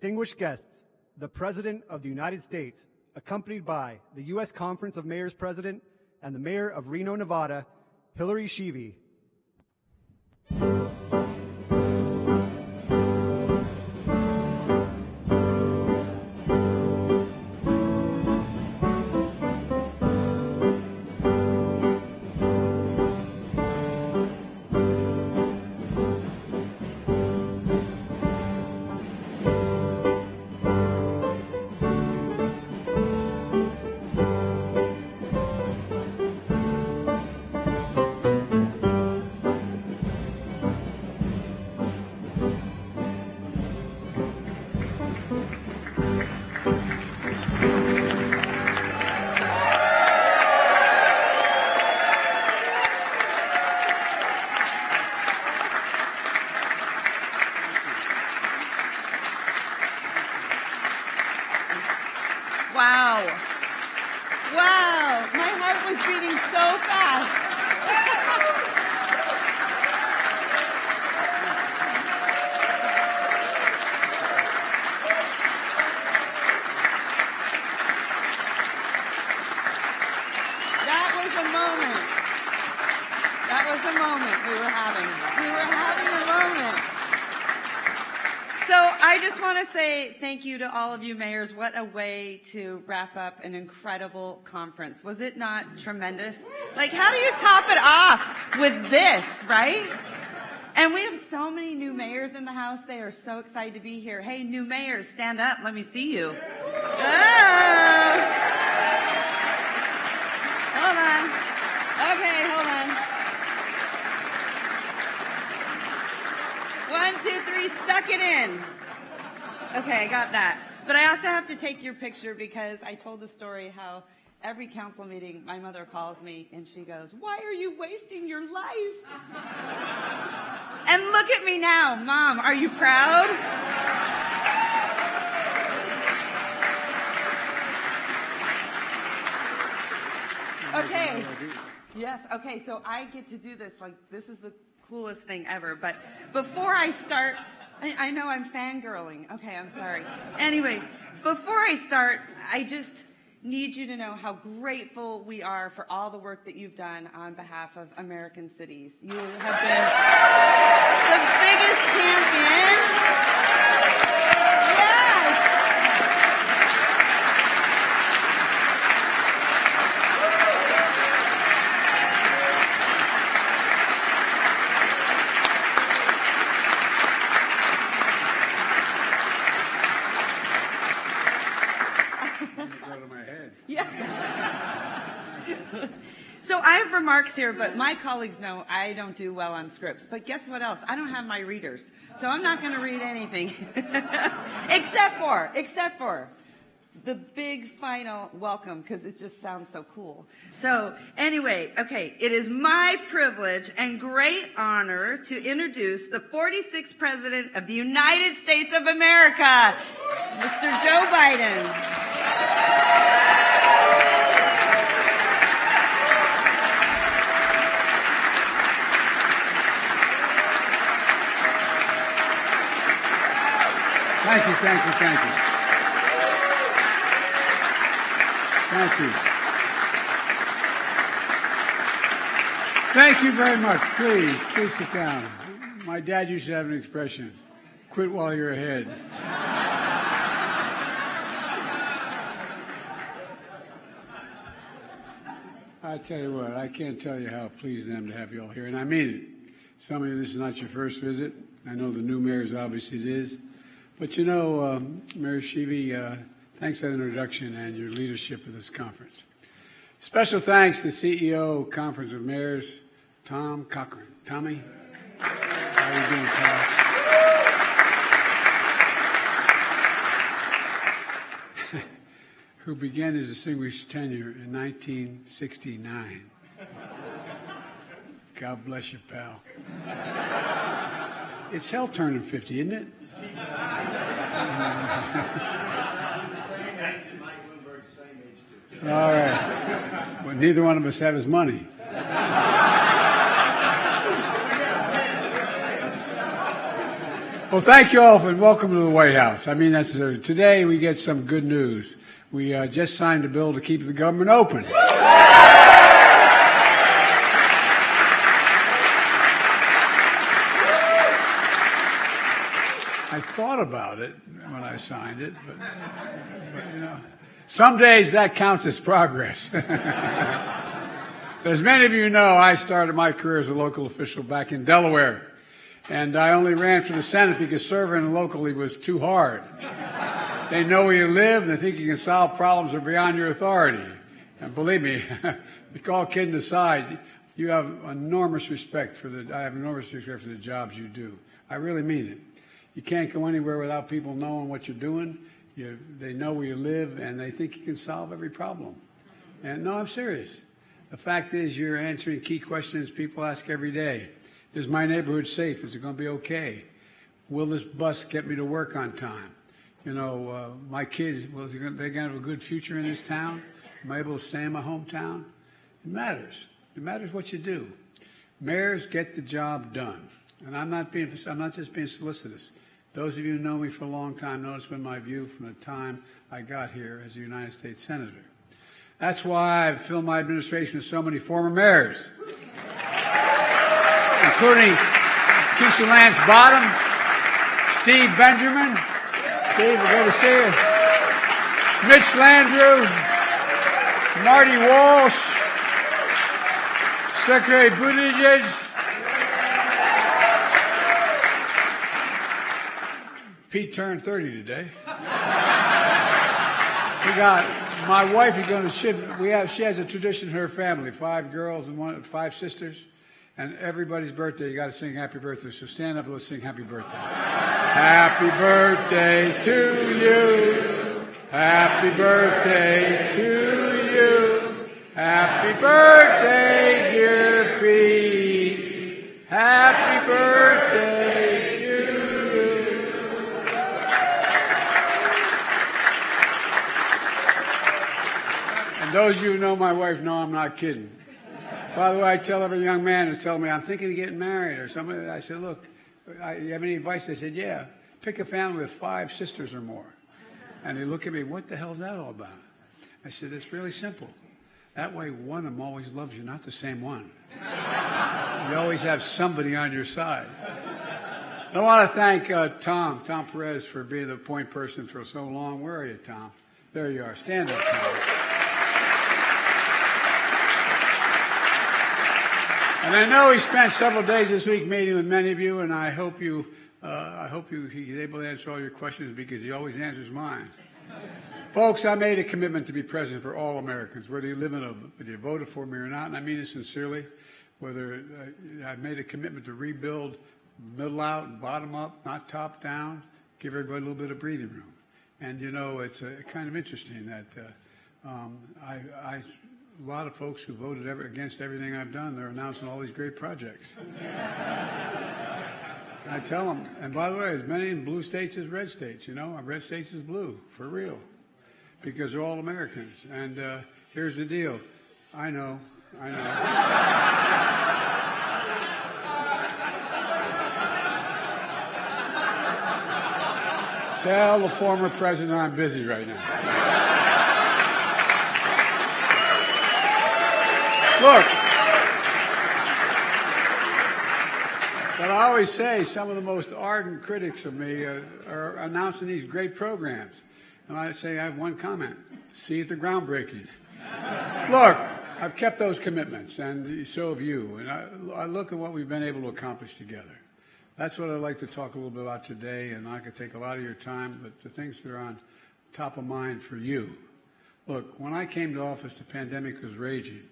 Distinguished guests, the President of the United States, accompanied by the U.S. Conference of Mayors President and the Mayor of Reno, Nevada, Hillary Sheevey. Wow. Wow. My heart was beating so fast. That was a moment. That was a moment we were having. We were having a moment. So I just want to say thank you to all of you mayors. What a way to wrap up an incredible conference. Was it not tremendous? Like, how do you top it off with this, right? And we have so many new mayors in the house. They are so excited to be here. Hey, new mayors, stand up. Let me see you. Oh. Hold on. Okay, hold on. 1, 2, 3, suck it in. Okay, I got that. But I also have to take your picture because I told the story how every council meeting my mother calls me and she goes, "Why are you wasting your life?" And look at me now. Mom, are you proud? Okay. Yes, okay, so I get to do this. Like, this is the coolest thing ever. But before I start, I know I'm fangirling. Okay, I'm sorry. Anyway, before I start, I just need you to know how grateful we are for all the work that you've done on behalf of American cities. You have been the biggest champion. Yes! So I have remarks here, but my colleagues know I don't do well on scripts. But guess what else? I don't have my readers. So I'm not going to read anything. except for the big final welcome, because it just sounds so cool. So anyway, okay, it is my privilege and great honor to introduce the 46th President of the United States of America, Mr. Joe Biden. Thank you, thank you, thank you. Thank you. Thank you very much. Please sit down. My dad used to have an expression, quit while you're ahead. I tell you what, I can't tell you how pleased I am to have you all here, and I mean it. Some of you, this is not your first visit. I know the new mayors, obviously it is. But you know, Mayor Sheevey, thanks for that introduction and your leadership of this conference. Special thanks to CEO Conference of Mayors, Tom Cochran. Tommy, how are you doing, pal? Who began his distinguished tenure in 1969. God bless you, pal. It's hell turning 50, isn't it? All right. Well, neither one of us have his money. Well, thank you all and welcome to the White House. I mean, today we get some good news. We just signed a bill to keep the government open. I thought about it when I signed it, but you know, some days that counts as progress. As many of you know, I started my career as a local official back in Delaware, and I only ran for the Senate because serving locally was too hard. They know where you live, and they think you can solve problems that are beyond your authority. And believe me, all kidding aside, you have enormous respect I have enormous respect for the jobs you do. I really mean it. You can't go anywhere without people knowing what you're doing. They know where you live, and they think you can solve every problem. And no, I'm serious. The fact is you're answering key questions people ask every day. Is my neighborhood safe? Is it going to be okay? Will this bus get me to work on time? You know, my kids, they're going to have a good future in this town? Am I able to stay in my hometown? It matters. It matters what you do. Mayors get the job done. And I'm not just being solicitous. Those of you who know me for a long time know it's been my view from the time I got here as a United States Senator. That's why I've filled my administration with so many former mayors, including Keisha Lance Bottom, Steve Benjamin, Steve, we're good to see you, Mitch Landrieu, Marty Walsh, Secretary Buttigieg, Pete turned 30 today. We got my wife is going to she has a tradition in her family, 5 girls and 5 sisters, and everybody's birthday you got to sing happy birthday. So stand up and let's sing happy birthday. Happy birthday to you. Happy birthday to you. Happy birthday, dear Pete. Happy birthday to you. And those of you who know my wife know I'm not kidding. By the way, I tell every young man who's telling me I'm thinking of getting married or something, I said, look, you have any advice? They said, yeah, pick a family with 5 sisters or more. And they look at me, what the hell is that all about? I said, it's really simple. That way one of them always loves you, not the same one. You always have somebody on your side. I want to thank Tom Perez for being the point person for so long. Where are you, Tom? There you are. Stand up, Tom. And I know he spent several days this week meeting with many of you, and I hope he's able to answer all your questions because he always answers mine. Folks, I made a commitment to be president for all Americans, whether you whether you voted for me or not, and I mean it sincerely. I made a commitment to rebuild middle out and bottom up, not top down, give everybody a little bit of breathing room. And you know, it's kind of interesting that a lot of folks who voted against everything I've done, they're announcing all these great projects. I tell them, and by the way, as many in blue states as red states, you know, red states is blue, for real, because they're all Americans. And here's the deal. I know. Tell the former president I'm busy right now. Look, but I always say some of the most ardent critics of me are announcing these great programs. And I say I have one comment. See you at the groundbreaking. Look, I've kept those commitments, and so have you. And I look at what we've been able to accomplish together. That's what I'd like to talk a little bit about today, and I could take a lot of your time, but the things that are on top of mind for you. Look, when I came to office, the pandemic was raging.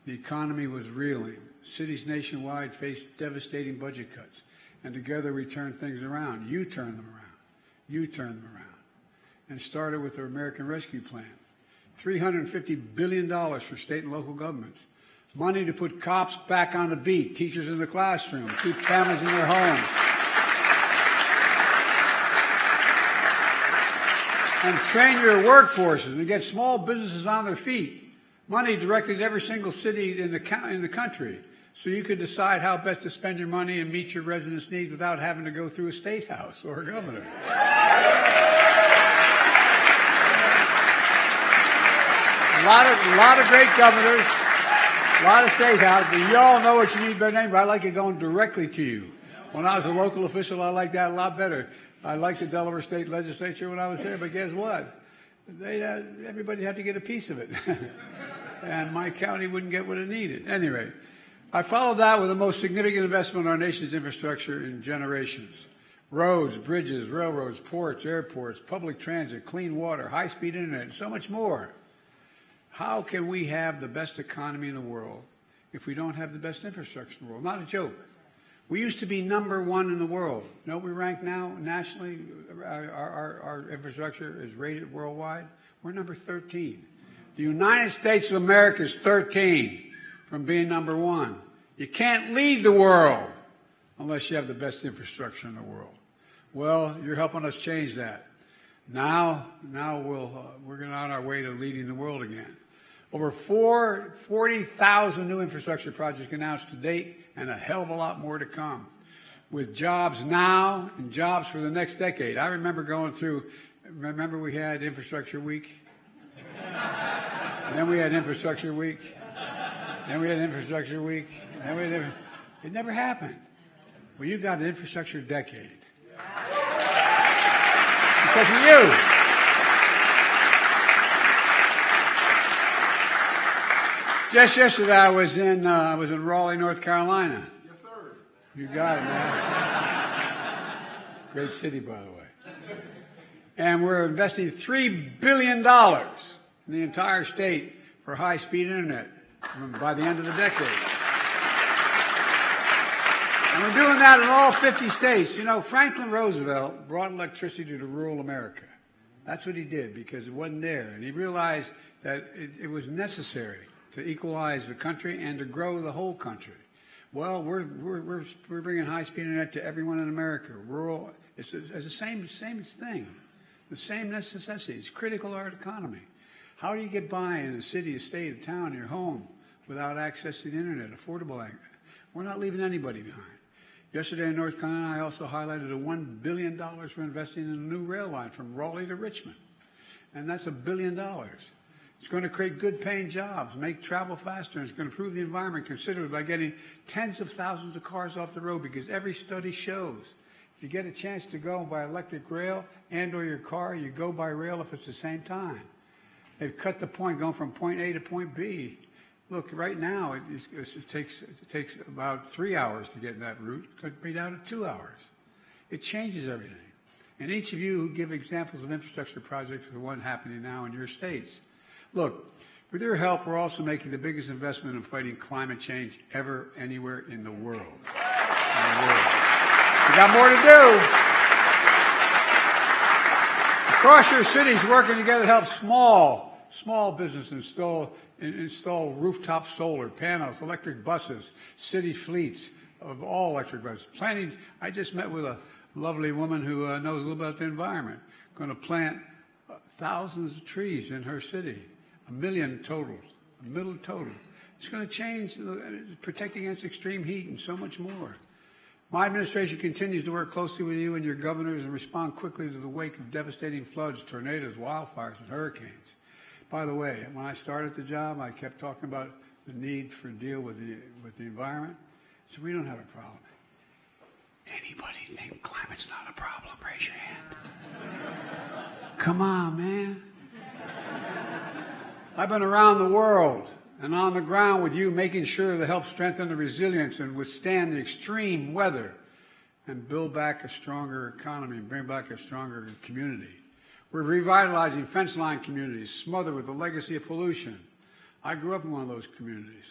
The economy was reeling. Cities nationwide faced devastating budget cuts. And together we turned things around. You turned them around. You turned them around. And it started with the American Rescue Plan. $350 billion for state and local governments. Money to put cops back on the beat, teachers in the classroom, keep families in their homes. And train your workforces and get small businesses on their feet. Money directed to every single city in the country so you could decide how best to spend your money and meet your residents' needs without having to go through a state house or a governor. A lot of great governors, a lot of state houses. You all know what you need by name, but I like it going directly to you. When I was a local official, I liked that a lot better. I liked the Delaware State Legislature when I was there, but guess what? Everybody had to get a piece of it. And my county wouldn't get what it needed. Anyway, I followed that with the most significant investment in our nation's infrastructure in generations. Roads, bridges, railroads, ports, airports, public transit, clean water, high-speed internet, and so much more. How can we have the best economy in the world if we don't have the best infrastructure in the world? Not a joke. We used to be number one in the world. You know what we rank now nationally? Our infrastructure is rated worldwide. We're number 13. The United States of America is 13 from being number one. You can't lead the world unless you have the best infrastructure in the world. Well, you're helping us change that. Now we're going on our way to leading the world again. Over 40,000 new infrastructure projects announced to date, and a hell of a lot more to come, with jobs now and jobs for the next decade. I remember remember we had Infrastructure Week? Then we had Infrastructure Week. Then we had Infrastructure Week. It never happened. Well, you got an infrastructure decade. Because of you. Just yesterday, I was in Raleigh, North Carolina. Yes, sir. You got it, man. Great city, by the way. And we're investing $3 billion in the entire state for high-speed internet by the end of the decade. And we're doing that in all 50 states. You know, Franklin Roosevelt brought electricity to rural America. That's what he did because it wasn't there. And he realized that it was necessary to equalize the country and to grow the whole country. Well, we're bringing high-speed internet to everyone in America. Rural, it's the same thing. The same necessities, critical to our economy. How do you get by in a city, a state, a town, your home without access to the internet, affordable? We're not leaving anybody behind. Yesterday in North Carolina, I also highlighted a $1 billion for investing in a new rail line from Raleigh to Richmond. And that's $1 billion. It's going to create good paying jobs, make travel faster, and it's going to improve the environment considerably by getting tens of thousands of cars off the road, because every study shows if you get a chance to go by electric rail and or your car, you go by rail if it's the same time. They've cut the point going from point A to point B. Look, right now it takes about 3 hours to get in that route. It could be down to 2 hours. It changes everything. And each of you who give examples of infrastructure projects is the one happening now in your states. Look, with your help, we're also making the biggest investment in fighting climate change ever, anywhere in the world. We got more to do. Across your cities, working together to help small businesses install rooftop solar panels, electric buses, city fleets of all electric buses. I just met with a lovely woman who knows a little about the environment. Going to plant thousands of trees in her city. 1 million total. It's going to change, protect against extreme heat and so much more. My administration continues to work closely with you and your governors and respond quickly to the wake of devastating floods, tornadoes, wildfires, and hurricanes. By the way, when I started the job, I kept talking about the need for deal with the environment. So we don't have a problem. Anybody think climate's not a problem? Raise your hand. Come on, man. I've been around the world and on the ground with you, making sure to help strengthen the resilience and withstand the extreme weather and build back a stronger economy and bring back a stronger community. We're revitalizing fence-line communities smothered with the legacy of pollution. I grew up in one of those communities.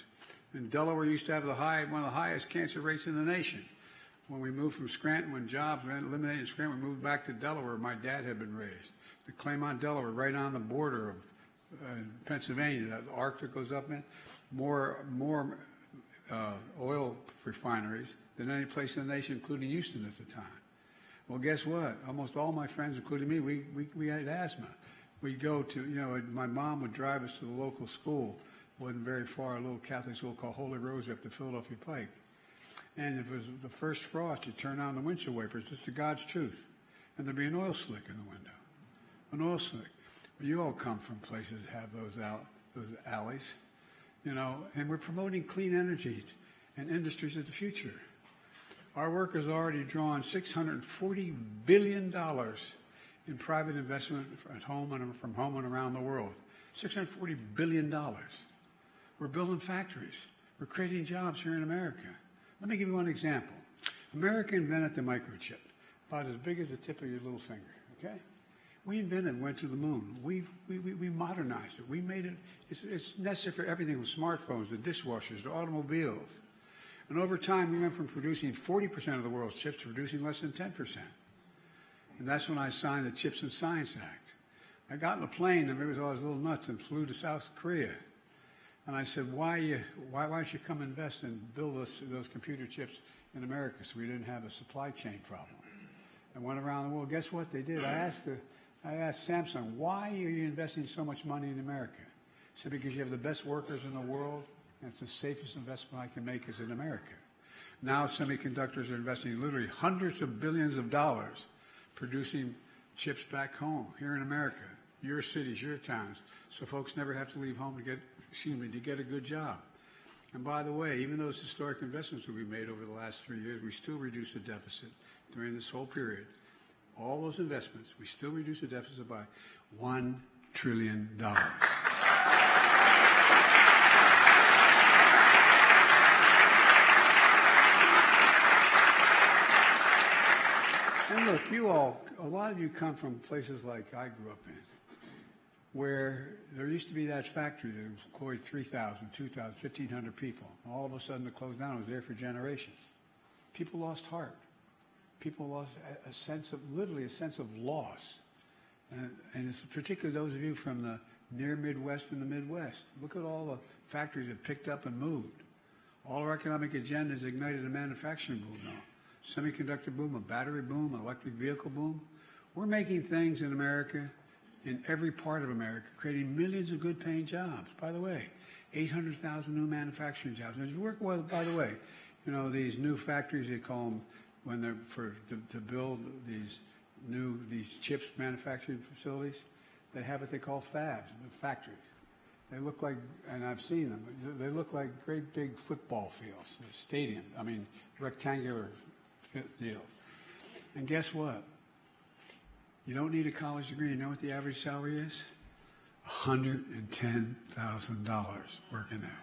And Delaware used to have one of the highest cancer rates in the nation. When we moved from Scranton, when jobs were eliminated in Scranton, we moved back to Delaware. My dad had been raised. To Claymont, Delaware, right on the border of Pennsylvania, that arc that goes up in, more oil refineries than any place in the nation, including Houston at the time. Well, guess what? Almost all my friends, including me, we had asthma. We'd go to, my mom would drive us to the local school. Wasn't very far, a little Catholic school called Holy Rosary up the Philadelphia Pike. And if it was the first frost, you turn on the windshield wipers. It's the God's truth. And there'd be an oil slick in the window. An oil slick. You all come from places that have those alleys, and we're promoting clean energy and industries of the future. Our work has already drawn $640 billion in private investment at home and from home and around the world. $640 billion. We're building factories. We're creating jobs here in America. Let me give you one example. America invented the microchip, about as big as the tip of your little finger, okay? We invented and went to the moon. We modernized it. We made it, it's necessary for everything from smartphones to dishwashers to automobiles. And over time, we went from producing 40% of the world's chips to producing less than 10%. And that's when I signed the Chips and Science Act. I got in a plane, and maybe I was a little nuts, and flew to South Korea. And I said, why don't you come invest and build those computer chips in America so we didn't have a supply chain problem? And went around the world. Guess what they did? I asked Samsung, why are you investing so much money in America? He said, because you have the best workers in the world, and it's the safest investment I can make is in America. Now semiconductors are investing literally hundreds of billions of dollars producing chips back home, here in America, your cities, your towns, so folks never have to leave home to get a good job. And by the way, even those historic investments that we made over the last 3 years, we still reduced the deficit during this whole period. All those investments, we still reduced the deficit by $1 trillion. And look, a lot of you come from places like I grew up in, where there used to be that factory that employed 3,000, 2,000, 1,500 people. All of a sudden it closed down. It was there for generations. People lost heart. People lost literally a sense of loss. And it's particularly those of you from the near Midwest and the Midwest. Look at all the factories that picked up and moved. All our economic agenda has ignited a manufacturing boom now. Semiconductor boom, a battery boom, an electric vehicle boom. We're making things in America, in every part of America, creating millions of good-paying jobs. By the way, 800,000 new manufacturing jobs. And if you work well, by the way, these new factories, they call them when they're to build these chips manufacturing facilities. They have what they call fabs, factories. They look like, and I've seen them, they look like great big football fields, stadiums, rectangular deals. And guess what? You don't need a college degree. You know what the average salary is? $110,000 working there.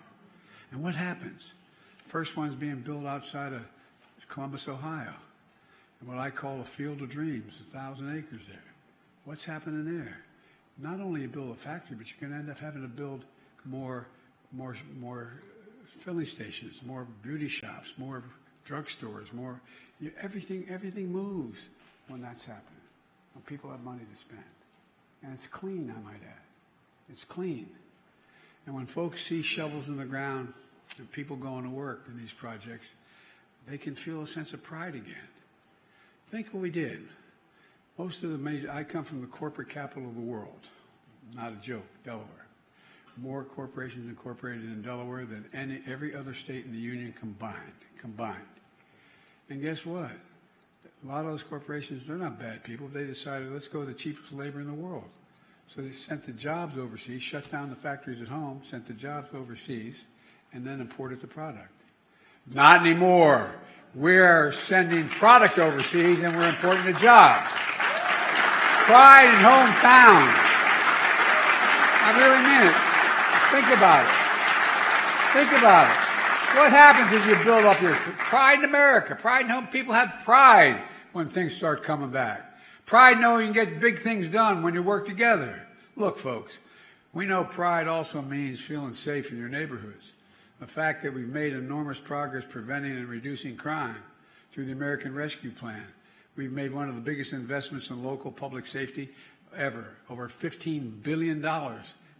And what happens? First one's being built outside of Columbus, Ohio. And what I call a field of dreams, 1,000 acres there. What's happening there? Not only you build a factory, but you can end up having to build more filling stations, more beauty shops, more drugstores, everything moves when that's happening. When people have money to spend. And it's clean, I might add. It's clean. And when folks see shovels in the ground and people going to work in these projects, they can feel a sense of pride again. Think what we did. I come from the corporate capital of the world. Not a joke, Delaware. More corporations incorporated in Delaware than every other state in the union combined. And guess what? A lot of those corporations, they're not bad people. They decided, let's go with the cheapest labor in the world. So they sent the jobs overseas, shut down the factories at home, sent the jobs overseas, and then imported the product. Not anymore. We're sending product overseas and we're importing the jobs. Pride in hometown. I really mean it. Think about it. Think about it. What happens if you build up your pride in America? Pride in home. People have pride when things start coming back. Pride knowing you can get big things done when you work together. Look, folks, we know pride also means feeling safe in your neighborhoods. The fact that we've made enormous progress preventing and reducing crime through the American Rescue Plan. We've made one of the biggest investments in local public safety ever, over $15 billion.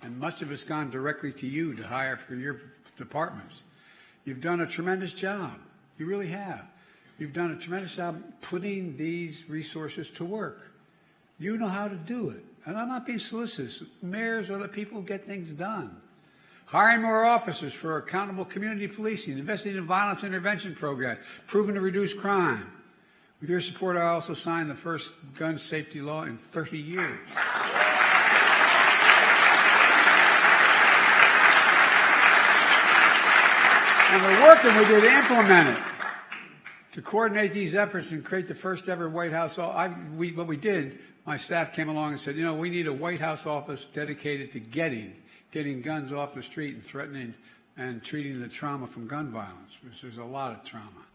And much of it's gone directly to you to hire for your departments. You've done a tremendous job. You really have. You've done a tremendous job putting these resources to work. You know how to do it. And I'm not being solicitous. Mayors are the people who get things done. hiring more officers for accountable community policing, investing in violence intervention programs, proven to reduce crime. With your support, I also signed the first gun safety law in 30 years. And we're working with you to implement it, to coordinate these efforts and create the first ever White House. What we did, my staff came along and said, we need a White House office dedicated to getting guns off the street and threatening and treating the trauma from gun violence, because there's a lot of trauma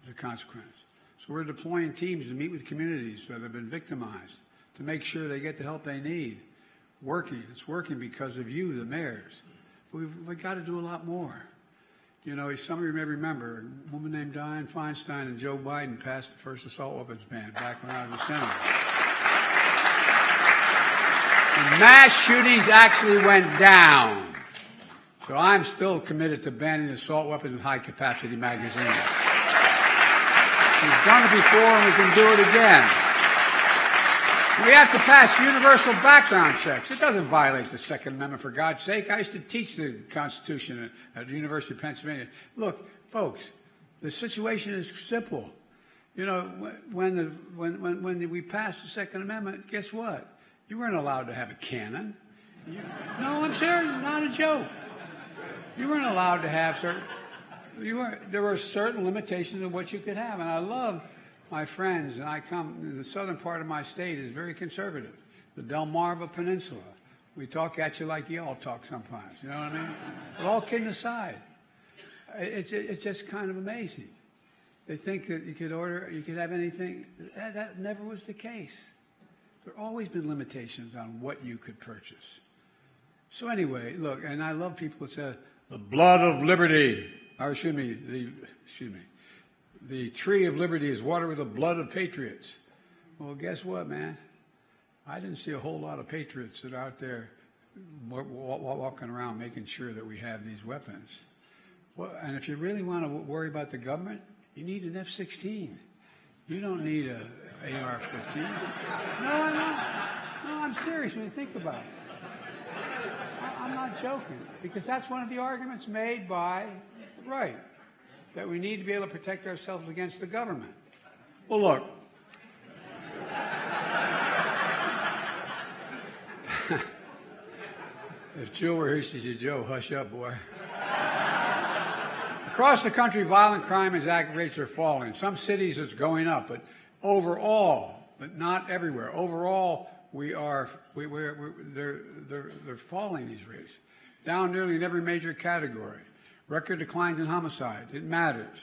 as a consequence. So we're deploying teams to meet with communities that have been victimized to make sure they get the help they need. It's working because of you, the mayors. But we've got to do a lot more. Some of you may remember a woman named Dianne Feinstein and Joe Biden passed the first assault weapons ban back when I was a senator. And mass shootings actually went down. So I'm still committed to banning assault weapons and high-capacity magazines. We've done it before and we can do it again. We have to pass universal background checks. It doesn't violate the Second Amendment, for God's sake. I used to teach the Constitution at the University of Pennsylvania. Look, folks, the situation is simple. When we passed the Second Amendment, guess what? You weren't allowed to have a cannon. No, I'm serious, not a joke. You weren't allowed to have there were certain limitations of what you could have. And I love my friends, and I come, the southern part of my state is very conservative. The Delmarva Peninsula. We talk at you like y'all talk sometimes, you know what I mean? But all kidding aside, it's just kind of amazing. They think that you could have anything. That never was the case. There have always been limitations on what you could purchase. So anyway, look, and I love people that say, the blood of liberty, or the tree of liberty is watered with the blood of patriots. Well, guess what, man? I didn't see a whole lot of patriots that are out there walking around making sure that we have these weapons. Well, and if you really want to worry about the government, you need an F-16. You don't need a AR-15. No, I'm serious when you think about it. I'm not joking, because that's one of the arguments made by the right, that we need to be able to protect ourselves against the government. Well, look. If Joe were here, she said, Joe, hush up, boy. Across the country, violent crime rates are falling. In some cities, it's going up, but overall, but not everywhere. Overall, they're falling, these rates. Down nearly in every major category. Record declines in homicide. It matters.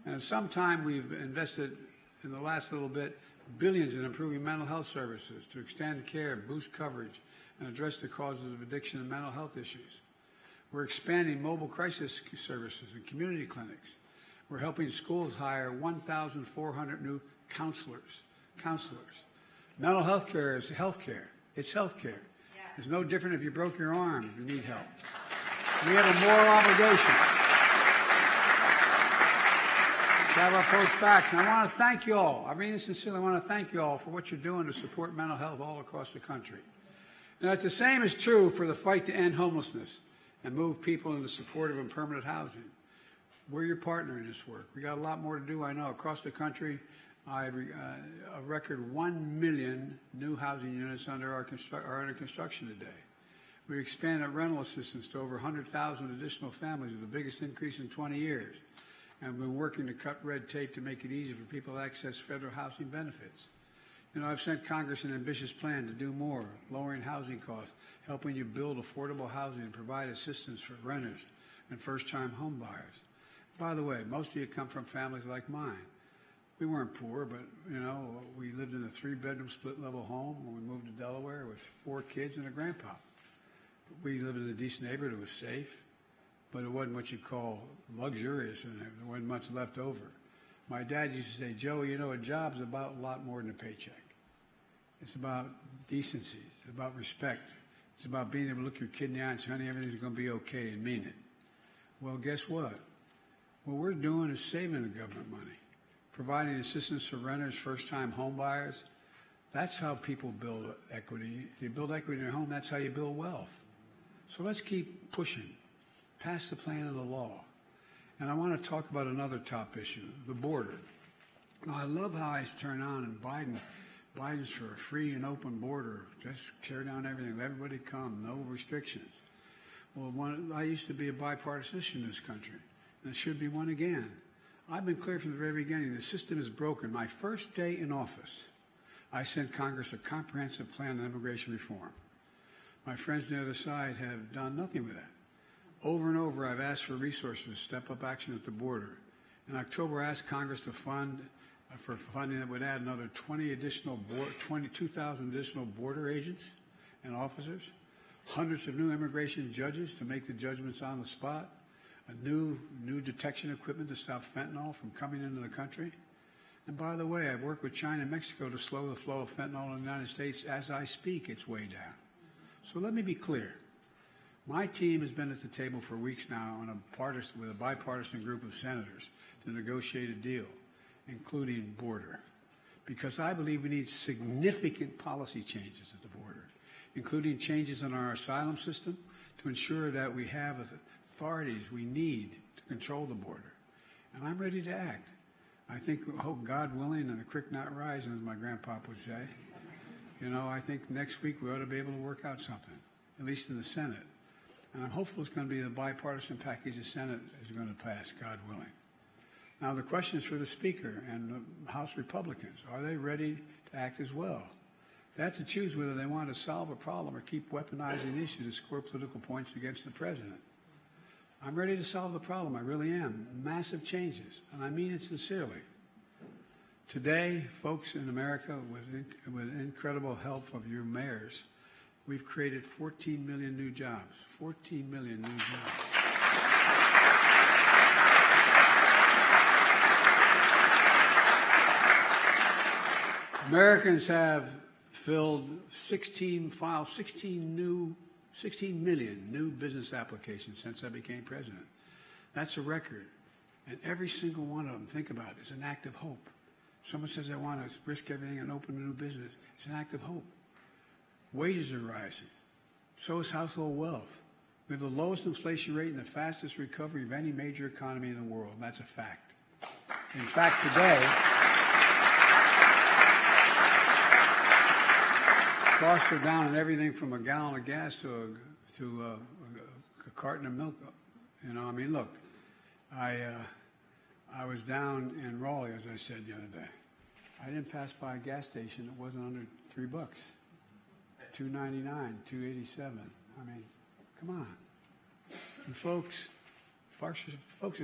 And at some time, we've invested in the last little bit billions in improving mental health services to extend care, boost coverage, and address the causes of addiction and mental health issues. We're expanding mobile crisis services and community clinics. We're helping schools hire 1,400 new counselors. Mental health care is health care. It's health care. Yeah. It's no different if you broke your arm, if you need help. We have a moral obligation to have our folks' backs. And I want to thank you all. I mean, sincerely, I want to thank you all for what you're doing to support mental health all across the country. And the same is true for the fight to end homelessness and move people into supportive and permanent housing. We're your partner in this work. We got a lot more to do, I know. Across the country, a record 1 million new housing units are under construction today. We expanded rental assistance to over 100,000 additional families, the biggest increase in 20 years. And we've been working to cut red tape to make it easier for people to access federal housing benefits. I've sent Congress an ambitious plan to do more, lowering housing costs, helping you build affordable housing and provide assistance for renters and first-time home buyers. By the way, most of you come from families like mine. We weren't poor, but, we lived in a 3-bedroom split-level home when we moved to Delaware with 4 kids and a grandpa. We lived in a decent neighborhood. It was safe, but it wasn't what you'd call luxurious, and there wasn't much left over. My dad used to say, Joe, a job's about a lot more than a paycheck. It's about decency. It's about respect. It's about being able to look your kid in the eye and say, honey, everything's going to be okay, and mean it. Well, guess what? What we're doing is saving the government money, providing assistance for renters, first-time home buyers. That's how people build equity. If you build equity in your home, that's how you build wealth. So let's keep pushing. pass the plan into law. And I want to talk about another top issue, the border. Now, I love how I turn on and Biden's for a free and open border. Just tear down everything. Let everybody come. No restrictions. Well, I used to be a bipartisan in this country, and it should be one again. I've been clear from the very beginning. The system is broken. My first day in office, I sent Congress a comprehensive plan on immigration reform. My friends on the other side have done nothing with that. Over and over, I've asked for resources to step up action at the border. In October, I asked Congress to fund for funding that would add another 22,000 additional border agents and officers, hundreds of new immigration judges to make the judgments on the spot, a new detection equipment to stop fentanyl from coming into the country. And by the way, I've worked with China and Mexico to slow the flow of fentanyl in the United States. As I speak, it's way down. So let me be clear. My team has been at the table for weeks now with a bipartisan group of senators to negotiate a deal, including border, because I believe we need significant policy changes at the border, including changes in our asylum system to ensure that we have authorities we need to control the border. And I'm ready to act. I think, hope God willing, and the creek not rising, as my grandpa would say. I think next week we ought to be able to work out something, at least in the Senate. And I'm hopeful it's going to be the bipartisan package the Senate is going to pass, God willing. Now, the question is for the Speaker and the House Republicans. Are they ready to act as well? They have to choose whether they want to solve a problem or keep weaponizing the issue to score political points against the president. I'm ready to solve the problem. I really am. Massive changes, and I mean it sincerely. Today, folks in America, with incredible help of your mayors, we've created 14 million new jobs. 14 million new jobs. Americans have filled 16 million new business applications since I became president. That's a record. And every single one of them, think about it, is an act of hope. Someone says they want to risk everything and open a new business. It's an act of hope. Wages are rising. So is household wealth. We have the lowest inflation rate and the fastest recovery of any major economy in the world. That's a fact. In fact, today, costs are down on everything from a gallon of gas to a carton of milk. Look, I was down in Raleigh, as I said the other day. I didn't pass by a gas station that wasn't under $3. $2.99, $2.87. Come on. And folks are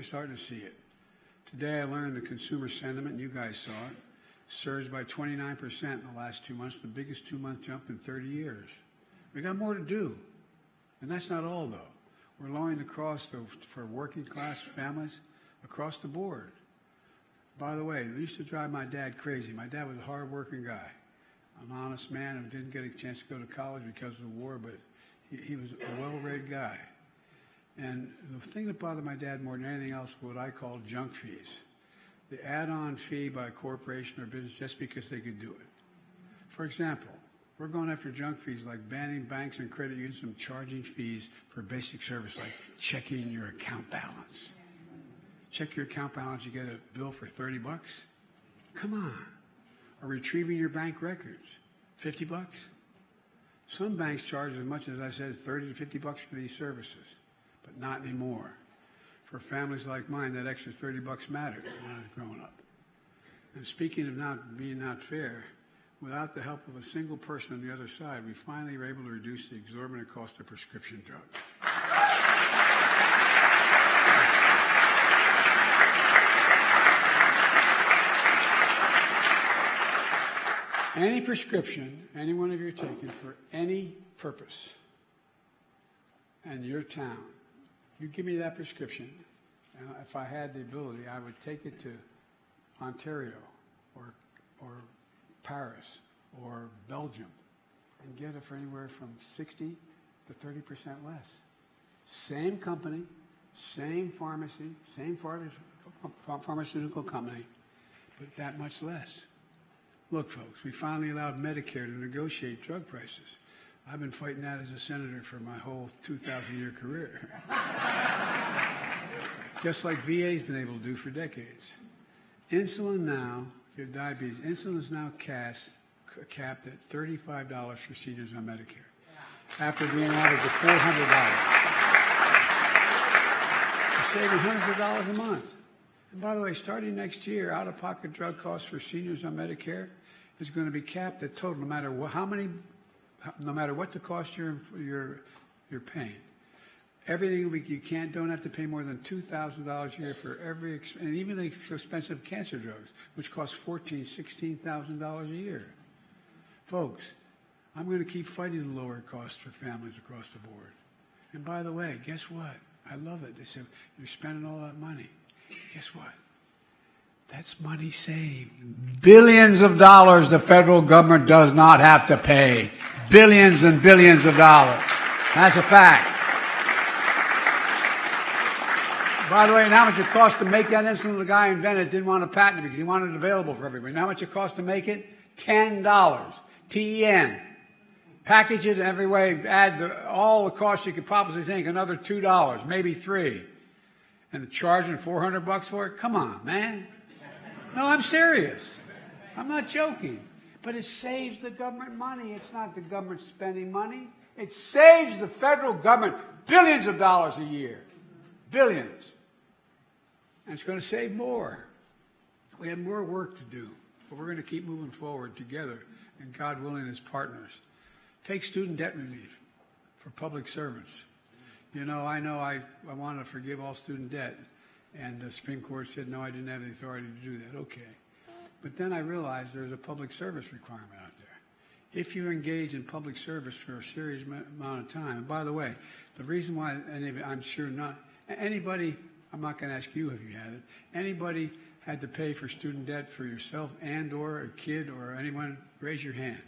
starting to see it. Today I learned the consumer sentiment, and you guys saw it, surged by 29% in the last 2 months, the biggest 2-month jump in 30 years. We got more to do. And that's not all, though. We're lowering the cost for working class families across the board. By the way, it used to drive my dad crazy. My dad was a hard-working guy, an honest man who didn't get a chance to go to college because of the war, but he was a well-read guy. And the thing that bothered my dad more than anything else was what I call junk fees. The add-on fee by a corporation or business just because they could do it. For example, we're going after junk fees like banning banks and credit unions from charging fees for basic service like checking your account balance. Check your account balance, you get a bill for $30. Come on. Or retrieving your bank records, $50. Some banks charge as much as I said, $30 to $50 for these services, but not anymore. For families like mine, that extra $30 mattered when I was growing up. And speaking of not being fair, without the help of a single person on the other side, we finally were able to reduce the exorbitant cost of prescription drugs. Any prescription, any one of you are taking for any purpose, and your town, you give me that prescription, and if I had the ability, I would take it to Ontario or Paris or Belgium and get it for anywhere from 60 to 30% less. Same company, same pharmacy, same pharmaceutical company, but that much less. Look, folks, we finally allowed Medicare to negotiate drug prices. I've been fighting that as a senator for my whole 2,000-year career. Just like VA's been able to do for decades. Insulin now, if you have diabetes, insulin is now capped at $35 for seniors on Medicare, after being average of $400. You're saving hundreds of dollars a month. And by the way, starting next year, out-of-pocket drug costs for seniors on Medicare is going to be capped at total, no matter what the cost you're paying. Everything you don't have to pay more than $2,000 a year for every, and even the expensive cancer drugs, which cost $14,000, $16,000 a year. Folks, I'm going to keep fighting to lower costs for families across the board. And by the way, guess what? I love it. They said, you're spending all that money. Guess what? That's money saved. Billions of dollars the federal government does not have to pay. Billions and billions of dollars. That's a fact. By the way, and how much it cost to make that insulin? The guy who invented it didn't want to patent it because he wanted it available for everybody. And how much it cost to make it? $10. T-E-N. Package it in every way, add all the costs you could possibly think, another $2, maybe $3. And they're charging $400 for it? Come on, man. No, I'm serious. I'm not joking. But it saves the government money. It's not the government spending money. It saves the federal government billions of dollars a year. Billions. And it's going to save more. We have more work to do. But we're going to keep moving forward together, and God willing, as partners. Take student debt relief for public servants. You know I want to forgive all student debt. And the Supreme Court said, no, I didn't have the authority to do that. Okay. But then I realized there's a public service requirement out there. If you engage in public service for a serious amount of time, and by the way, the reason why, and I'm sure not, anybody, I'm not going to ask you if you had it, anybody had to pay for student debt for yourself and or a kid or anyone, raise your hand.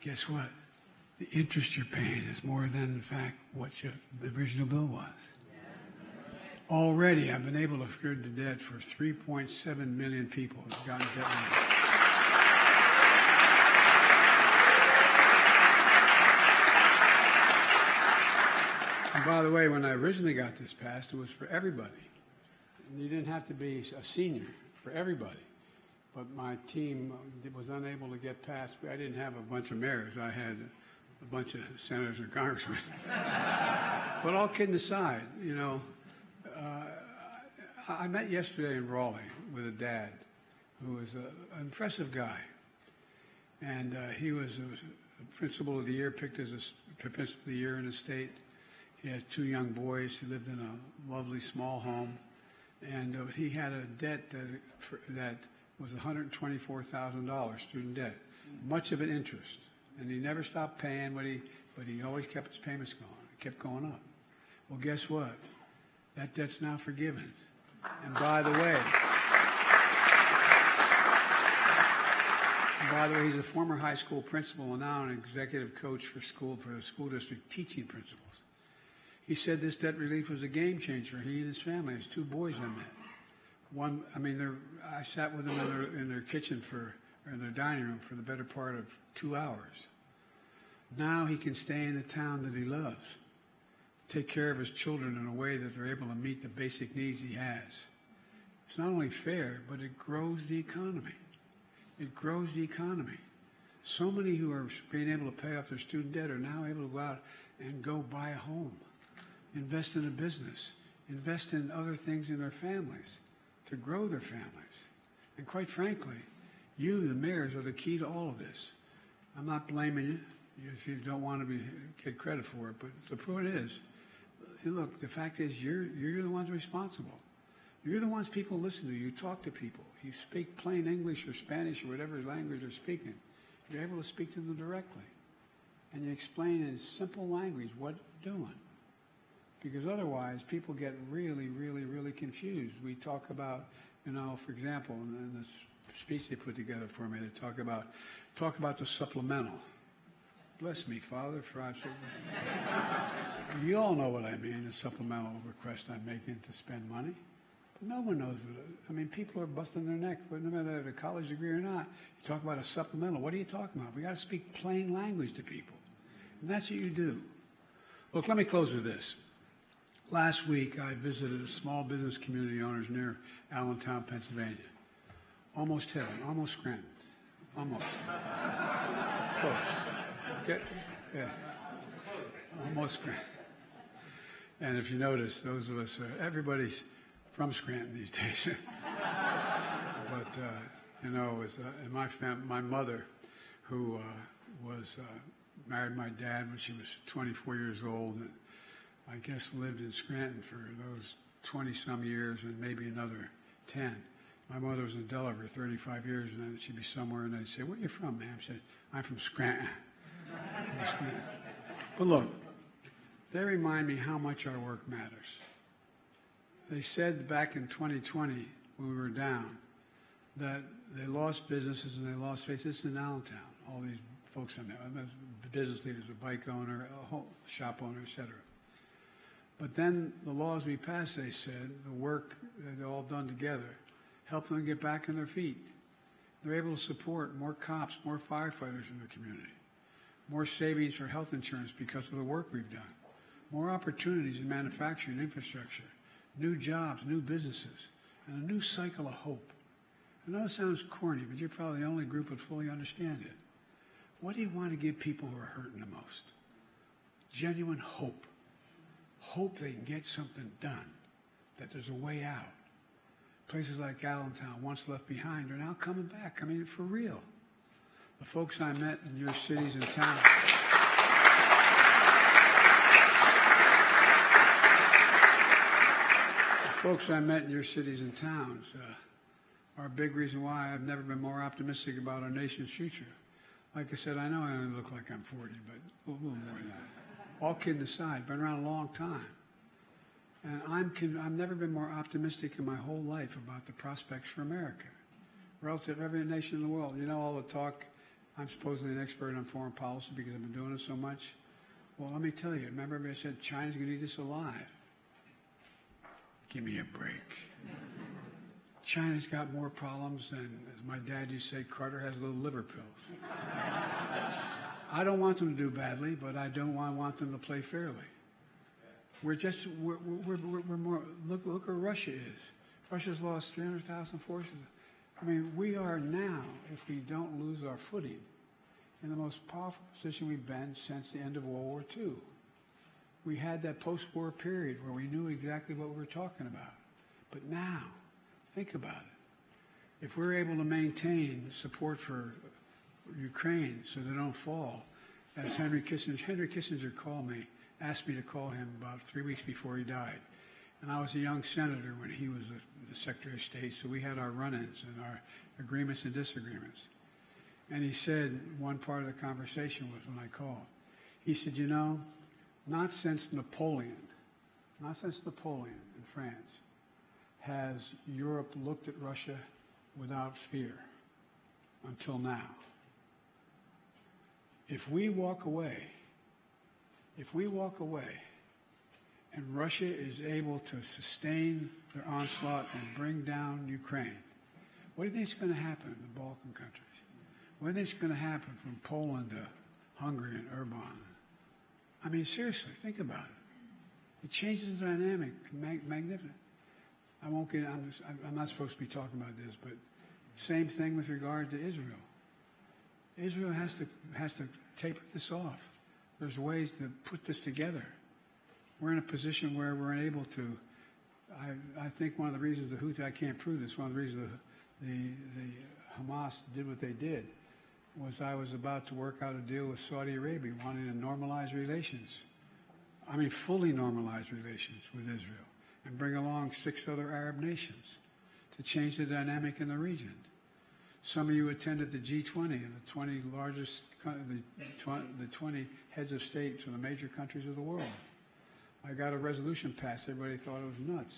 Guess what? The interest you're paying is more than, in fact, what the original bill was. Already, I've been able to forgive the debt for 3.7 million people who've gotten debt relief. And by the way, when I originally got this passed, it was for everybody. And you didn't have to be a senior, for everybody. But my team was unable to get passed. I didn't have a bunch of mayors. I had a bunch of senators and congressmen. But all kidding aside, you know, I met yesterday in Raleigh with a dad who was an impressive guy. And he was a principal of the year, picked as a principal of the year in the state. He had 2 young boys. He lived in a lovely small home. And he had a debt that was $124,000 student debt, much of it interest. And he never stopped paying, but he always kept his payments going. It kept going up. Well, guess what? That debt's now forgiven. And by the way, he's a former high school principal and now an executive coach for the school district teaching principals. He said this debt relief was a game changer for he and his family. His 2 boys I met. I sat with them in their kitchen in their dining room for the better part of 2 hours. Now he can stay in the town that he loves, take care of his children in a way that they're able to meet the basic needs he has. It's not only fair, but it grows the economy. It grows the economy. So many who are being able to pay off their student debt are now able to go out and go buy a home, invest in a business, invest in other things in their families, to grow their families. And quite frankly, you, the mayors, are the key to all of this. I'm not blaming you if you don't want to get credit for it, but the point is, look, the fact is you're the ones responsible. You're the ones people listen to. You talk to people. You speak plain English or Spanish or whatever language they're speaking. You're able to speak to them directly. And you explain in simple language what you're doing. Because otherwise, people get really, really, really confused. We talk about, for example, in this speech they put together for me, they talk about the supplemental. Bless me, Father, for I've said. You all know what I mean, the supplemental request I'm making to spend money. No one knows what it is. I mean, people are busting their neck, no matter they have a college degree or not. You talk about a supplemental. What are you talking about? We got to speak plain language to people. And that's what you do. Look, let me close with this. Last week, I visited a small business community owners near Allentown, Pennsylvania. Almost heaven, almost Scranton. Almost. Close. Okay? Yeah. Almost Scranton. And if you notice, those of us, everybody's from Scranton these days. But, you know, it was, in my mother, who married my dad when she was 24 years old, and I guess lived in Scranton for those 20-some years and maybe another 10. My mother was in Delaware 35 years, and then she'd be somewhere, and I'd say, "Where are you from, ma'am?" She said, "I'm from Scranton." From Scranton. But look, they remind me how much our work matters. They said back in 2020, when we were down, that they lost businesses and they lost faces. This is in Allentown. All these folks in there, business leaders, a bike owner, a whole shop owner, etc. But then the laws we passed, they said, the work that they've all done together, helped them get back on their feet. They're able to support more cops, more firefighters in the community, more savings for health insurance because of the work we've done, more opportunities in manufacturing infrastructure, new jobs, new businesses, and a new cycle of hope. I know it sounds corny, but you're probably the only group that fully understand it. What do you want to give people who are hurting the most? Genuine hope. Hope they can get something done, that there's a way out. Places like Allentown, once left behind, are now coming back. I mean, for real. The folks I met in your cities and towns. The folks I met in your cities and towns are a big reason why I've never been more optimistic about our nation's future. Like I said, I know I only look like I'm 40, but a little more than that. All kidding aside, been around a long time. And I've never been more optimistic in my whole life about the prospects for America, relative to every nation in the world. You know, all the talk, I'm supposedly an expert on foreign policy because I've been doing it so much. Well, let me tell you, remember everybody said China's going to eat us alive. Give me a break. China's got more problems than, as my dad used to say, Carter has little liver pills. I don't want them to do badly, but I don't want them to play fairly. We're more, look where Russia is. Russia's lost 300,000 forces. I mean, we are now, if we don't lose our footing, in the most powerful position we've been since the end of World War II. We had that post-war period where we knew exactly what we were talking about. But now, think about it. If we're able to maintain support for Ukraine so they don't fall, as Henry Kissinger called me, asked me to call him about 3 weeks before he died. And I was a young senator when he was the Secretary of State, so we had our run-ins and our agreements and disagreements. And he said, one part of the conversation was when I called, he said, you know, not since Napoleon in France, has Europe looked at Russia without fear until now. If we walk away, and Russia is able to sustain their onslaught and bring down Ukraine, what do you think is going to happen in the Balkan countries? What do you think is going to happen from Poland to Hungary and Urban? I mean, seriously, think about it. It changes the dynamic, magnificent. I'm not supposed to be talking about this, but same thing with regard to Israel. Israel has to taper this off. There's ways to put this together. We're in a position where we're unable to. I think one of the reasons the Houthi, I can't prove this, one of the reasons the Hamas did what they did was I was about to work out a deal with Saudi Arabia, wanting to normalize relations. I mean, fully normalize relations with Israel and bring along 6 other Arab nations to change the dynamic in the region. Some of you attended the G20 and the 20 largest, the 20 heads of state from the major countries of the world. I got a resolution passed. Everybody thought it was nuts.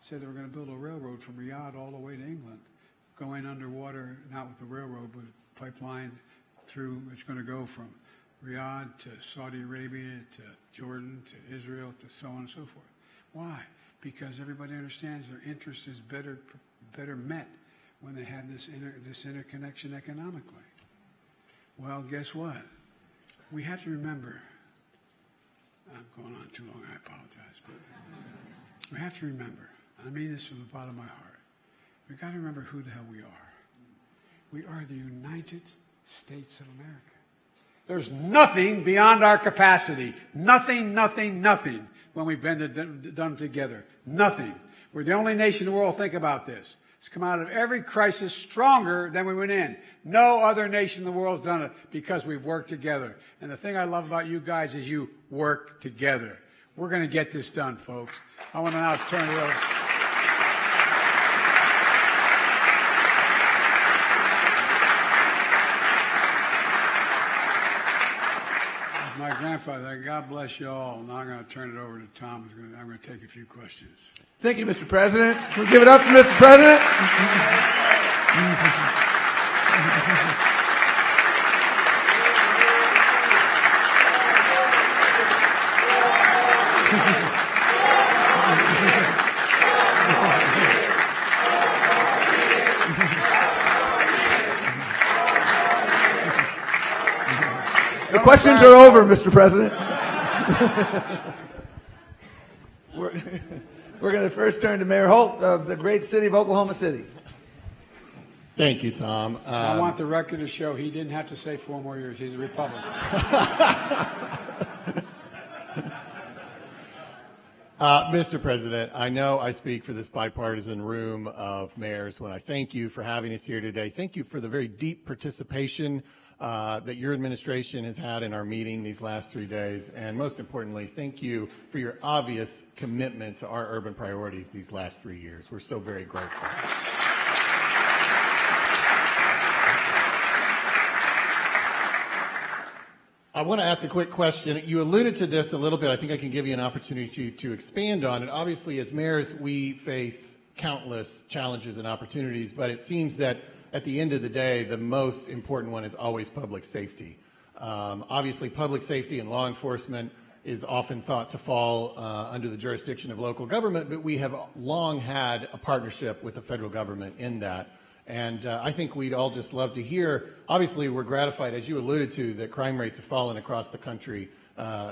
Said they were going to build a railroad from Riyadh all the way to England, going underwater, not with the railroad, but pipeline through. It's going to go from Riyadh to Saudi Arabia to Jordan to Israel to so on and so forth. Why? because everybody understands their interest is better met when they have this interconnection economically. Well, guess what? We have to remember, I'm going on too long, I apologize, but we have to remember, I mean this from the bottom of my heart, we've got to remember who the hell we are. We are the United States of America. There's nothing beyond our capacity. Nothing when we've been done together. Nothing. We're the only nation in the world, think about this. It's come out of every crisis stronger than we went in. No other nation in the world has done it because we've worked together. And the thing I love about you guys is you work together. We're going to get this done, folks. I want to now turn it over. My grandfather, God bless you all. Now I'm going to turn it over to Tom. I'm going to take a few questions. Thank you, Mr. President. Can we give it up for Mr. President? The questions are over, Mr. President. We're going to first turn to Mayor Holt of the great city of Oklahoma City. Thank you, Tom. I want the record to show he didn't have to say 4 more years. He's a Republican. Mr. President, I know I speak for this bipartisan room of mayors when I thank you for having us here today. Thank you for the very deep participation that your administration has had in our meeting these last 3 days. And most importantly, thank you for your obvious commitment to our urban priorities these last 3 years. We're so very grateful. I want to ask a quick question. You alluded to this a little bit. I think I can give you an opportunity to expand on it. Obviously, as mayors, we face countless challenges and opportunities, but it seems that at the end of the day, the most important one is always public safety. Obviously, public safety and law enforcement is often thought to fall under the jurisdiction of local government, but we have long had a partnership with the federal government in that. And I think we'd all just love to hear, obviously we're gratified, as you alluded to, that crime rates have fallen across the country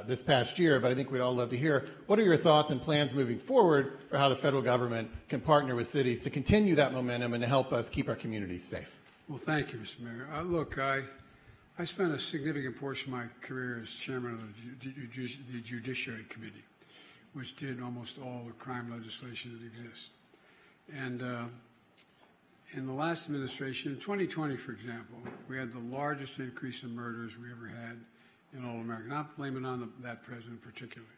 this past year, but I think we'd all love to hear, what are your thoughts and plans moving forward for how the federal government can partner with cities to continue that momentum and to help us keep our communities safe? Well, thank you, Mr. Mayor. Look, I spent a significant portion of my career as chairman of the Judiciary Committee, which did almost all the crime legislation that exists. And in the last administration, in 2020, for example, we had the largest increase in murders we ever had in all America. Not blaming on that president particularly,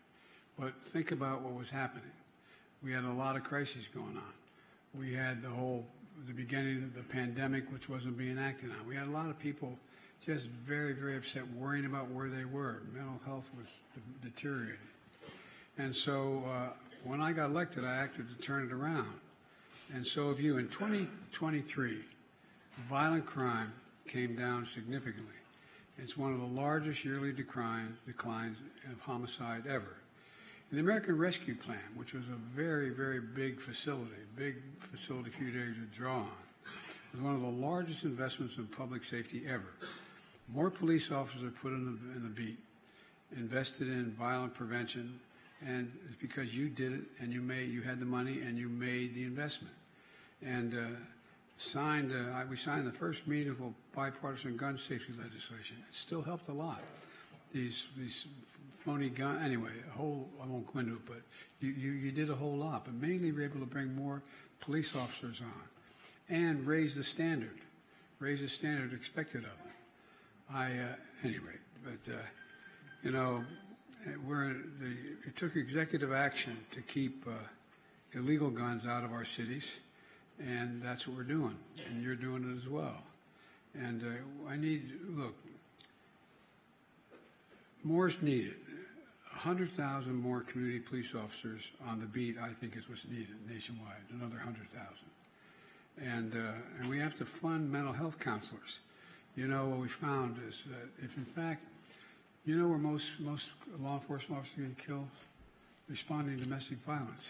but think about what was happening. We had a lot of crises going on. We had the beginning of the pandemic, which wasn't being acted on. We had a lot of people just very, very upset, worrying about where they were. Mental health was deteriorating. And so when I got elected, I acted to turn it around. And so if you, in 2023, violent crime came down significantly. It's one of the largest yearly declines of homicide ever. The American Rescue Plan, which was a very, very big facility for you to draw on, was one of the largest investments in public safety ever. More police officers are put in the beat, invested in violent prevention, and it's because you did it and you had the money and you made the investment. And we signed the first meaningful bipartisan gun safety legislation. It still helped a lot. These phony gun, anyway, I won't go into it, but you did a whole lot. But mainly we were able to bring more police officers on and raise the standard expected of them. It took executive action to keep illegal guns out of our cities. And that's what we're doing, and you're doing it as well. And more's needed. 100,000 more community police officers on the beat, I think, is what's needed nationwide, another 100,000. And we have to fund mental health counselors. You know, what we found is that if, in fact, where most law enforcement officers get killed? Responding to domestic violence.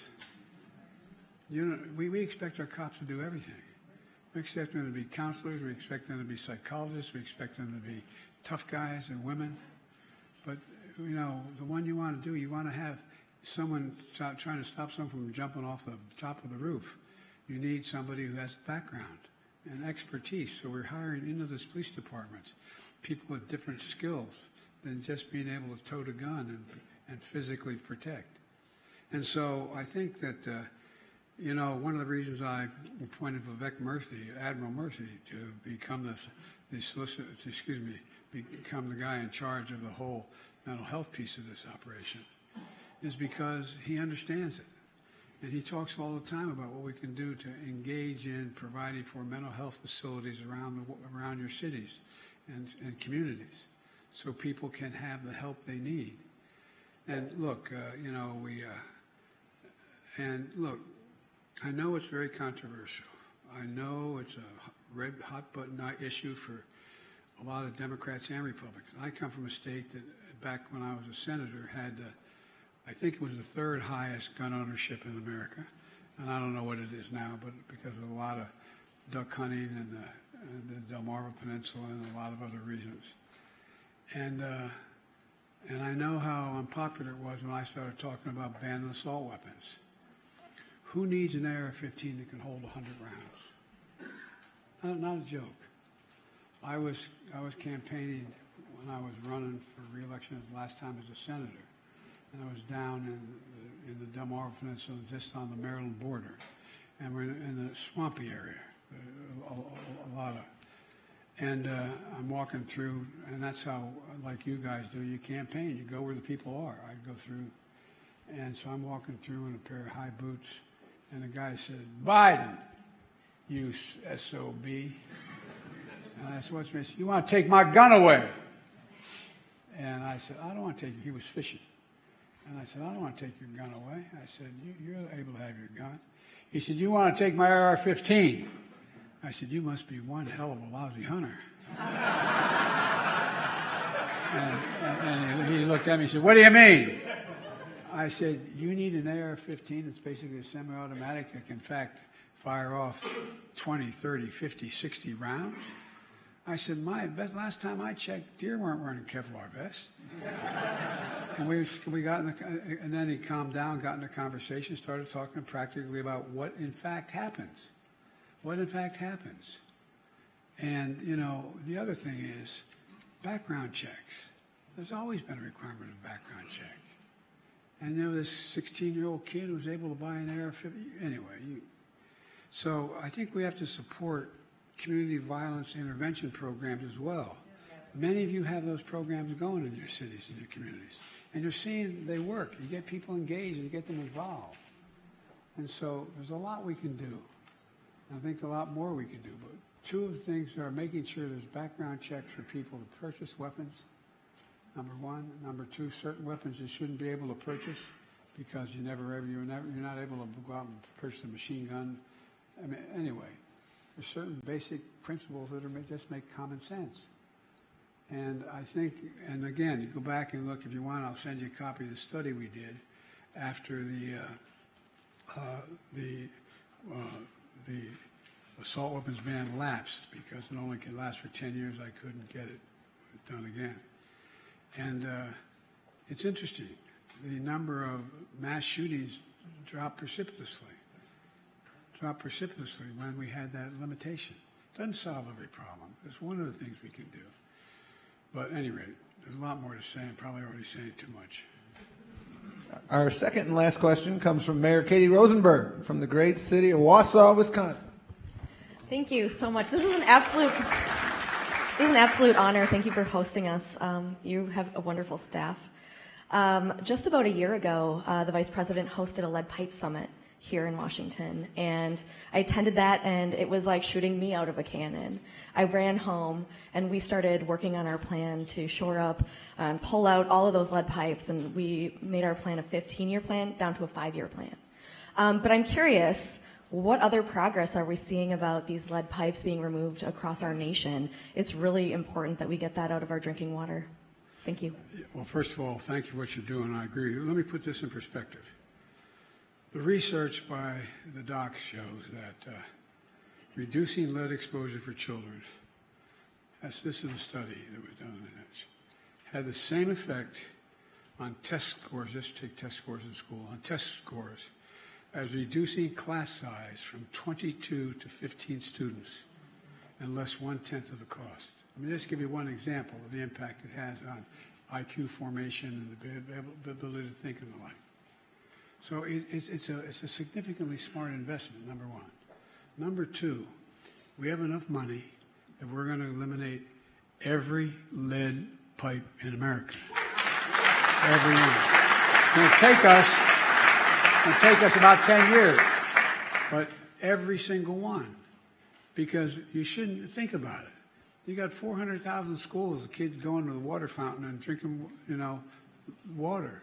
You know, we expect our cops to do everything. We expect them to be counselors. We expect them to be psychologists. We expect them to be tough guys and women. But, you know, the one you want to do, you want to have someone trying to stop someone from jumping off the top of the roof. You need somebody who has background and expertise. So we're hiring into this police departments people with different skills than just being able to tote a gun and physically protect. And so I think that, you know, one of the reasons I appointed Vivek Murthy, Admiral Murthy, to become become the guy in charge of the whole mental health piece of this operation, is because he understands it. And he talks all the time about what we can do to engage in providing for mental health facilities around your cities and communities, so people can have the help they need. And look, you know, I know it's very controversial. I know it's a red hot button issue for a lot of Democrats and Republicans. I come from a state that back when I was a senator had, I think it was the third highest gun ownership in America. And I don't know what it is now, but because of a lot of duck hunting and the Delmarva Peninsula and a lot of other reasons. And I know how unpopular it was when I started talking about banning assault weapons. Who needs an AR-15 that can hold 100 rounds? Not a joke. I was campaigning when I was running for re-election the last time as a senator, and I was down in the Delmarva Peninsula, just on the Maryland border, and we're in the swampy area, a lot of. And I'm walking through, and that's how, like you guys do, you campaign. You go where the people are. I go through, and so I'm walking through in a pair of high boots, and the guy said, "Biden, you SOB." And I said, "What's this? You want to take my gun away?" And I said, "I don't want to take it." He was fishing. And I said, "I don't want to take your gun away." I said, "You're able to have your gun." He said, "You want to take my AR-15? I said, "You must be one hell of a lousy hunter." and he looked at me and said, "What do you mean?" I said, "You need an AR-15. It's basically a semi-automatic that can, in fact, fire off 20, 30, 50, 60 rounds." I said, last time I checked, deer weren't wearing Kevlar vests. And we got and then he calmed down, got in a conversation, started talking practically about what in fact happens. What in fact happens. And, you know, the other thing is background checks. There's always been a requirement of background check. And there was this 16-year-old kid who was able to buy an AR-15. Anyway, so I think we have to support community violence intervention programs as well. Many of you have those programs going in your cities and your communities. And you're seeing they work. You get people engaged and you get them involved. And so there's a lot we can do. I think a lot more we can do. But two of the things are making sure there's background checks for people to purchase weapons, number one. Number two, certain weapons you shouldn't be able to purchase because you're not able to go out and purchase a machine gun. I mean, anyway, there's certain basic principles that just make common sense. And I think, and again, you go back and look, if you want, I'll send you a copy of the study we did after the assault weapons ban lapsed, because it only could last for 10 years. I couldn't get it done again. And it's interesting. The number of mass shootings dropped precipitously when we had that limitation. Doesn't solve every problem. It's one of the things we can do. But at any rate, there's a lot more to say. I'm probably already saying too much. Our second and last question comes from Mayor Katie Rosenberg from the great city of Wausau, Wisconsin. Thank you so much. This is an absolute honor. Thank you for hosting us. You have a wonderful staff. Just about a year ago, the Vice President hosted a lead pipe summit here in Washington, and I attended that, and it was like shooting me out of a cannon. I ran home, and we started working on our plan to shore up and pull out all of those lead pipes, and we made our plan a 15-year plan down to a 5-year plan. But I'm curious, what other progress are we seeing about these lead pipes being removed across our nation? It's really important that we get that out of our drinking water. Thank you. Well, first of all, thank you for what you're doing. I agree. Let me put this in perspective. The research by the docs shows that reducing lead exposure for children, this is a study that was done, had the same effect on test scores, just take test scores in school, on test scores, as reducing class size from 22 to 15 students and less 1/10 of the cost. I mean, just give you one example of the impact it has on IQ formation and the ability to think and the like. So it's a significantly smart investment, number one. Number two, we have enough money that we're going to eliminate every lead pipe in America. Every one. It's going to take us about 10 years, but every single one, because you shouldn't think about it. You got 400,000 schools, kids going to the water fountain and drinking, water.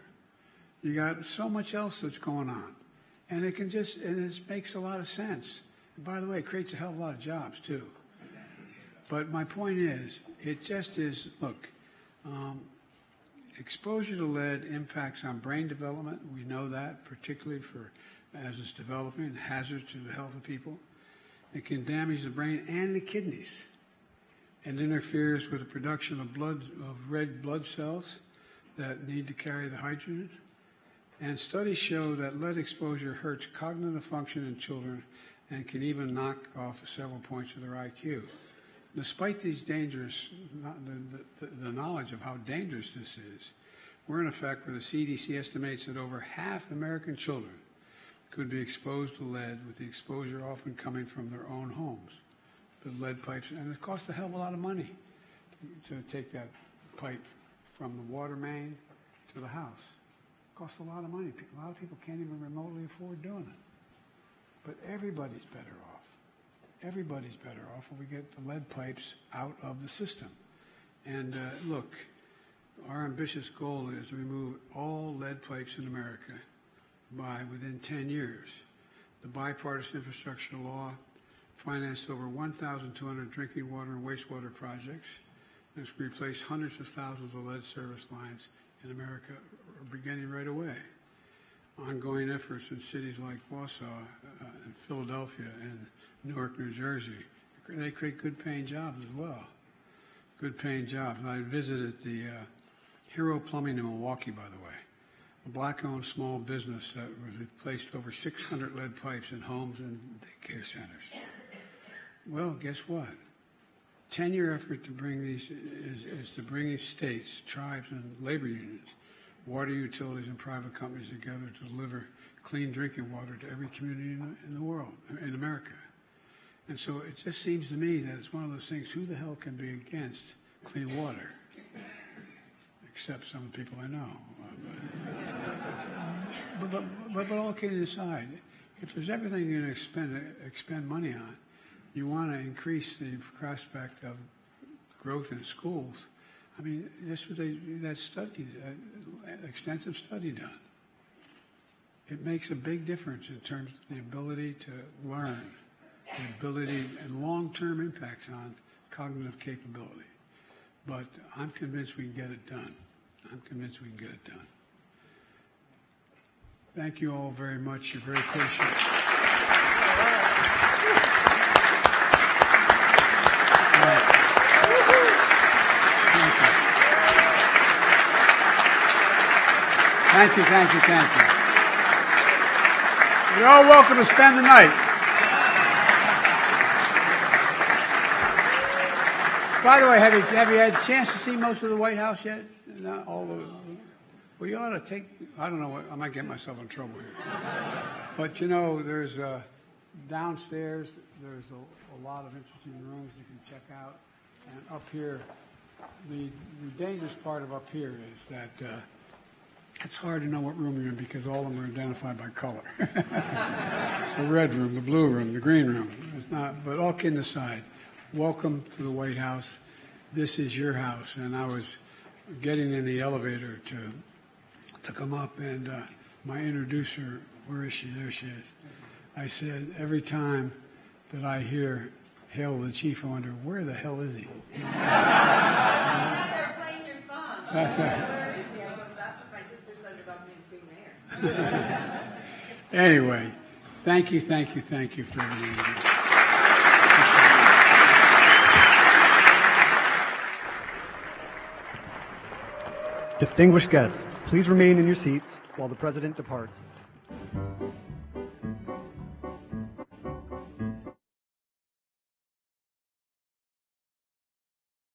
You got so much else that's going on, and it makes a lot of sense. And by the way, it creates a hell of a lot of jobs too. But my point is, it just is. Look, exposure to lead impacts on brain development. We know that, particularly as it's developing, hazards to the health of people. It can damage the brain and the kidneys, and interferes with the production of red blood cells that need to carry the hydrogen. And studies show that lead exposure hurts cognitive function in children and can even knock off several points of their IQ. Despite these dangers, the knowledge of how dangerous this is, we're in effect where the CDC estimates that over half American children could be exposed to lead, with the exposure often coming from their own homes. The lead pipes, and it costs a hell of a lot of money to take that pipe from the water main to the house. It costs a lot of money. A lot of people can't even remotely afford doing it. But everybody's better off. Everybody's better off when we get the lead pipes out of the system. And look, our ambitious goal is to remove all lead pipes in America within 10 years. The bipartisan infrastructure law financed over 1,200 drinking water and wastewater projects. It's replaced hundreds of thousands of lead service lines in America, beginning right away. Ongoing efforts in cities like Warsaw and Philadelphia and Newark, New Jersey, they create good-paying jobs as well. Good-paying jobs. I visited the Hero Plumbing in Milwaukee, by the way, a black-owned small business that replaced over 600 lead pipes in homes and daycare centers. Well, guess what? 10-year effort to bring these is to bring these states, tribes, and labor unions, water utilities, and private companies together to deliver clean drinking water to every community in the world, in America. And so it just seems to me that it's one of those things, who the hell can be against clean water? Except some of the people I know. But all kidding aside, if there's everything you're going to expend money on, you want to increase the prospect of growth in schools. I mean, this was that study, extensive study done. It makes a big difference in terms of the ability to learn, the ability and long-term impacts on cognitive capability. But I'm convinced we can get it done. I'm convinced we can get it done. Thank you all very much. You're very patient. Thank you. You're all welcome to spend the night. By the way, have you had a chance to see most of the White House yet? Not all of it. Well, you ought to take, I don't know what, I might get myself in trouble here. But there's downstairs, there's a lot of interesting rooms you can check out. And up here, the dangerous part of up here is that it's hard to know what room you're in because all of them are identified by color. The red room, the blue room, the green room. It's not, but all kidding aside, welcome to the White House. This is your house. And I was getting in the elevator to come up, and my introducer, where is she? There she is. I said, every time that I hear Hail the Chief, I wonder, where the hell is he? They're playing your song. That's right. That's what my sister said about me being there. Anyway, thank you for everything you do. Distinguished guests, please remain in your seats while the President departs.